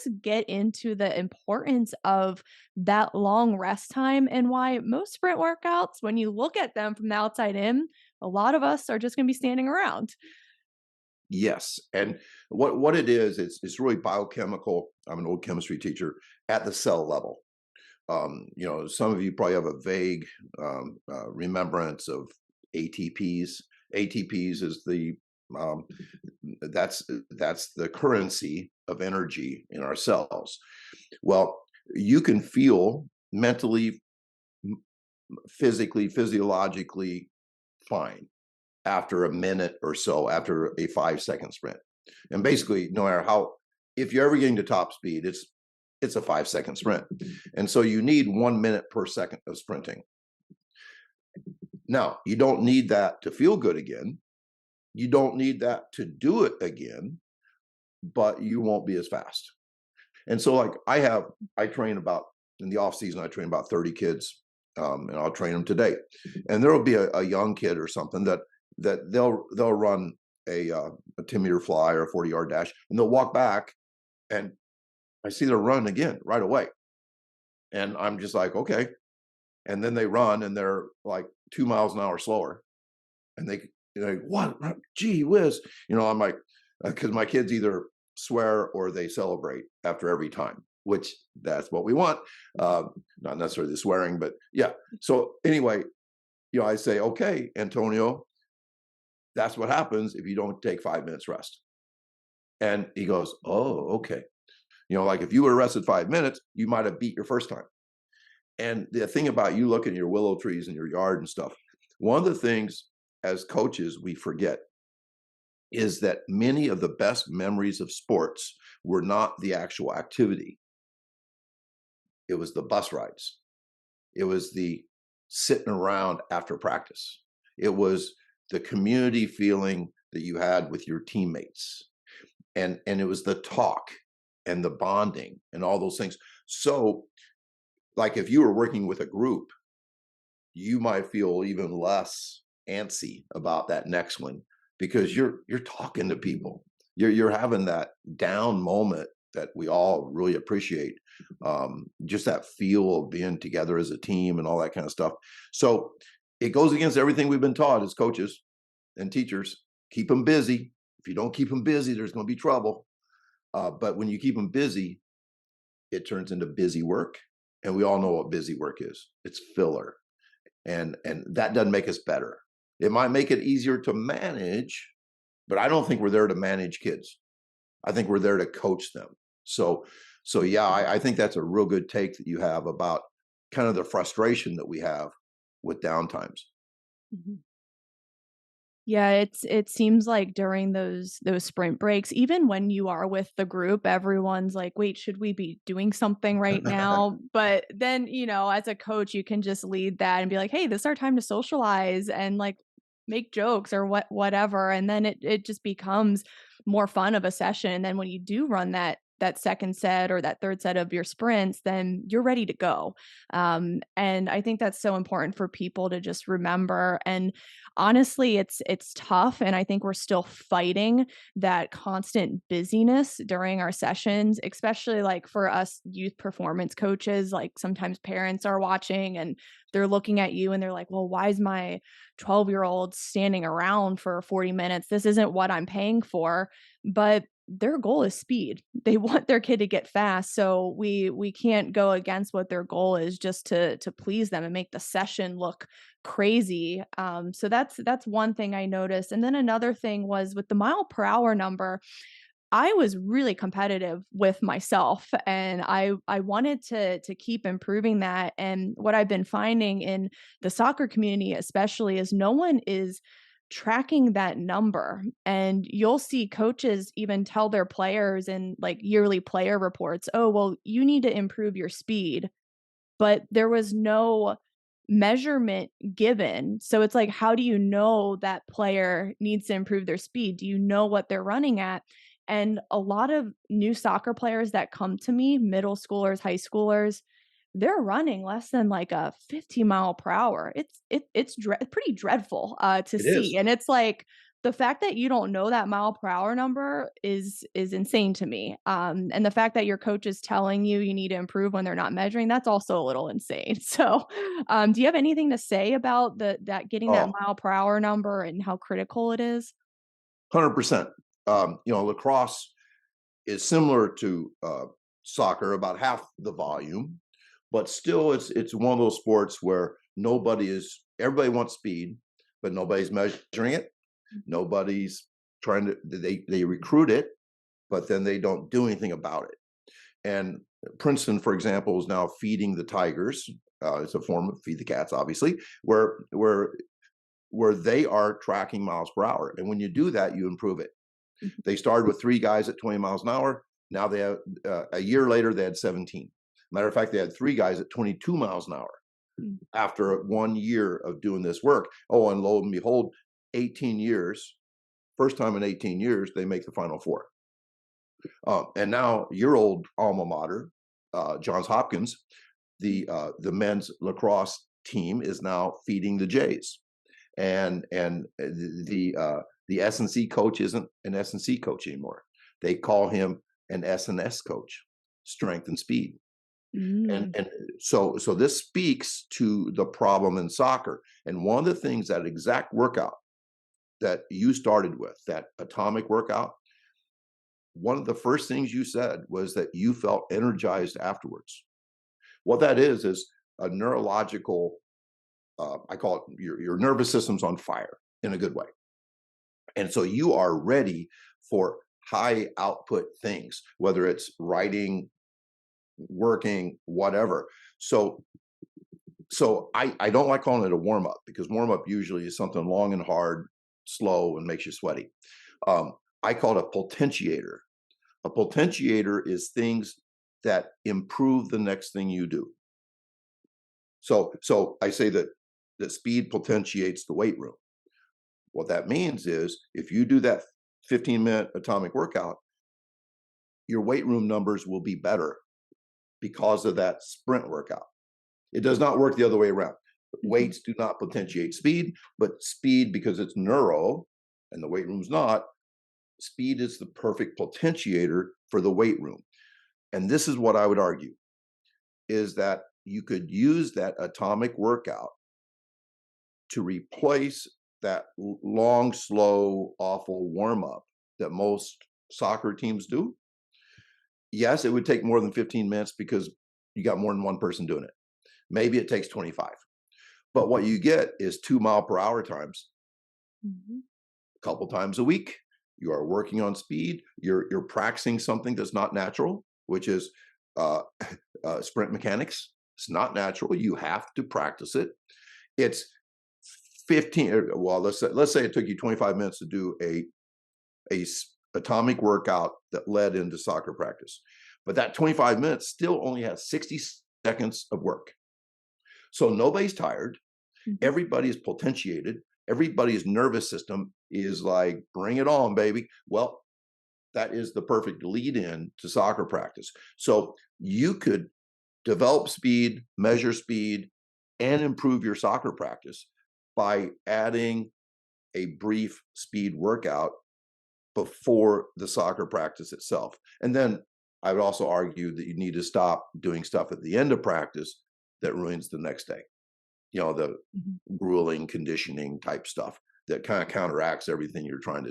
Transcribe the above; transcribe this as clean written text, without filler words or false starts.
just get into the importance of that long rest time and why most sprint workouts, when you look at them from the outside in, a lot of us are just going to be standing around. Yes, and what it is, it's really biochemical. I'm an old chemistry teacher at the cell level. Some of you probably have a vague remembrance of ATPs. ATPs is um, that's the currency of energy in our cells. Well, you can feel mentally, m- physically, physiologically fine after a minute or so after a 5 second sprint. And basically, no matter how, if you're ever getting to top speed, it's a 5 second sprint. And so you need 1 minute per second of sprinting. Now, you don't need that to feel good again. You don't need that to do it again, but you won't be as fast. And so like I train about in the off season, I train about 30 kids, and I'll train them today. And there will be a young kid or something that they'll run a 10-meter fly or a 40-yard dash, and they'll walk back, and I see their run again right away, and I'm just like, okay. And then they run, and they're like 2 miles an hour slower, and they're like, what? Gee whiz! I'm like, because my kids either swear or they celebrate after every time, which that's what we want. Not necessarily the swearing, but yeah. So anyway, I say, okay, Antonio, that's what happens if you don't take 5 minutes rest. And he goes, oh, okay. Like if you were rested 5 minutes, you might have beat your first time. And the thing about you looking at your willow trees in your yard and stuff, one of the things as coaches we forget is that many of the best memories of sports were not the actual activity. It was the bus rides. It was the sitting around after practice. It was the community feeling that you had with your teammates. And it was the talk and the bonding and all those things. So like if you were working with a group, you might feel even less antsy about that next one because you're talking to people. You're having that down moment that we all really appreciate. Just that feel of being together as a team and all that kind of stuff. So it goes against everything we've been taught as coaches and teachers. Keep them busy. If you don't keep them busy, there's going to be trouble. But when you keep them busy, it turns into busy work. And we all know what busy work is. It's filler. And that doesn't make us better. It might make it easier to manage, but I don't think we're there to manage kids. I think we're there to coach them. So yeah, I think that's a real good take that you have about kind of the frustration that we have with downtimes. Mhm. Yeah, it seems like during those sprint breaks, even when you are with the group, everyone's like, "Wait, should we be doing something right now?" But then, as a coach, you can just lead that and be like, "Hey, this is our time to socialize and like make jokes or whatever." And then it just becomes more fun of a session. And then when you do run that second set or that third set of your sprints, then you're ready to go. And I think that's so important for people to just remember. And honestly, it's tough, and I think we're still fighting that constant busyness during our sessions, especially like for us youth performance coaches. Like sometimes parents are watching and they're looking at you and they're like, "Well, why is my 12-year-old standing around for 40 minutes? This isn't what I'm paying for." But their goal is speed. They want their kid to get fast, so we can't go against what their goal is just to please them and make the session look crazy. So that's one thing I noticed. And then another thing was with the mile per hour number, I was really competitive with myself and I wanted to keep improving that. And what I've been finding in the soccer community especially is no one is tracking that number. And you'll see coaches even tell their players in like yearly player reports, "Oh, well, you need to improve your speed." But there was no measurement given. So it's like, how do you know that player needs to improve their speed? Do you know what they're running at? And a lot of new soccer players that come to me, middle schoolers, high schoolers, they're running less than like a 50 mile per hour. It's pretty dreadful to It is. see. And it's like, The fact that you don't know that mile per hour number is insane to me, and the fact that your coach is telling you you need to improve when they're not measuring, that's also a little insane. So, do you have anything to say about that getting that Oh, mile per hour number and how critical it is? 100%. Lacrosse is similar to soccer, about half the volume, but still, it's one of those sports where everybody wants speed, but nobody's measuring it. Mhm, Nobody's trying to they recruit it, but then they don't do anything about it. And Princeton, for example, is now feeding the tigers. It's a form of feed the cats, obviously, where they are tracking miles per hour. And when you do that, you improve it. mhm, They started with 3 guys at 20 miles an hour. Now they have a year later they had 17. Matter of fact, they had 3 guys at 22 miles an hour mm, after 1 year of doing this work. Oh, and lo and behold, 18 years, first time in 18 years, they make the Final Four. And now your old alma mater, Johns Hopkins, mm, the men's lacrosse team is now feeding the Jays, and the S&C coach isn't an S&C coach anymore. They call him an S&S coach, strength and speed. mm, And so this speaks to the problem in soccer. And one of the things, that exact workout that you started with, that atomic workout, one of the first things you said was that you felt energized afterwards. What that is a neurological, I call it your nervous system's on fire in a good way. And so you are ready for high output things, whether it's writing, working, whatever. So I don't like calling it a warm up, because warm up usually is something long and hard, slow, and makes you sweaty. Um, I call it a potentiator. A potentiator is things that improve the next thing you do. So I say that speed potentiates the weight room. What that means is, if you do that 15-minute atomic workout, your weight room numbers will be better because of that sprint workout. It does not work the other way around. mhm, Weights do not potentiate speed, but speed, because it's neuro and the weight room's not, speed is the perfect potentiator for the weight room. And this is what I would argue, is that you could use that atomic workout to replace that long, slow, awful warm up that most soccer teams do. Yes, it would take more than 15 minutes because you got more than one person doing it. Maybe it takes 25. But what you get is 2 mile per hour times mhm, a couple times a week. You are working on speed. You're practicing something that's not natural, which is uh, sprint mechanics. It's not natural. You have to practice it. It's 15. Well, let's say it took you 25 minutes to do a atomic workout that led into soccer practice, but that 25 minutes still only has 60 seconds of work. So nobody's tired. mhm. Everybody is potentiated. Everybody's nervous system is like, bring it on, baby. Well, that is the perfect lead in to soccer practice. So you could develop speed, measure speed, and improve your soccer practice by adding a brief speed workout before the soccer practice itself. And then I would also argue that you need to stop doing stuff at the end of practice that ruins the next day. The Mhm. grueling conditioning type stuff that kind of counteracts everything you're trying to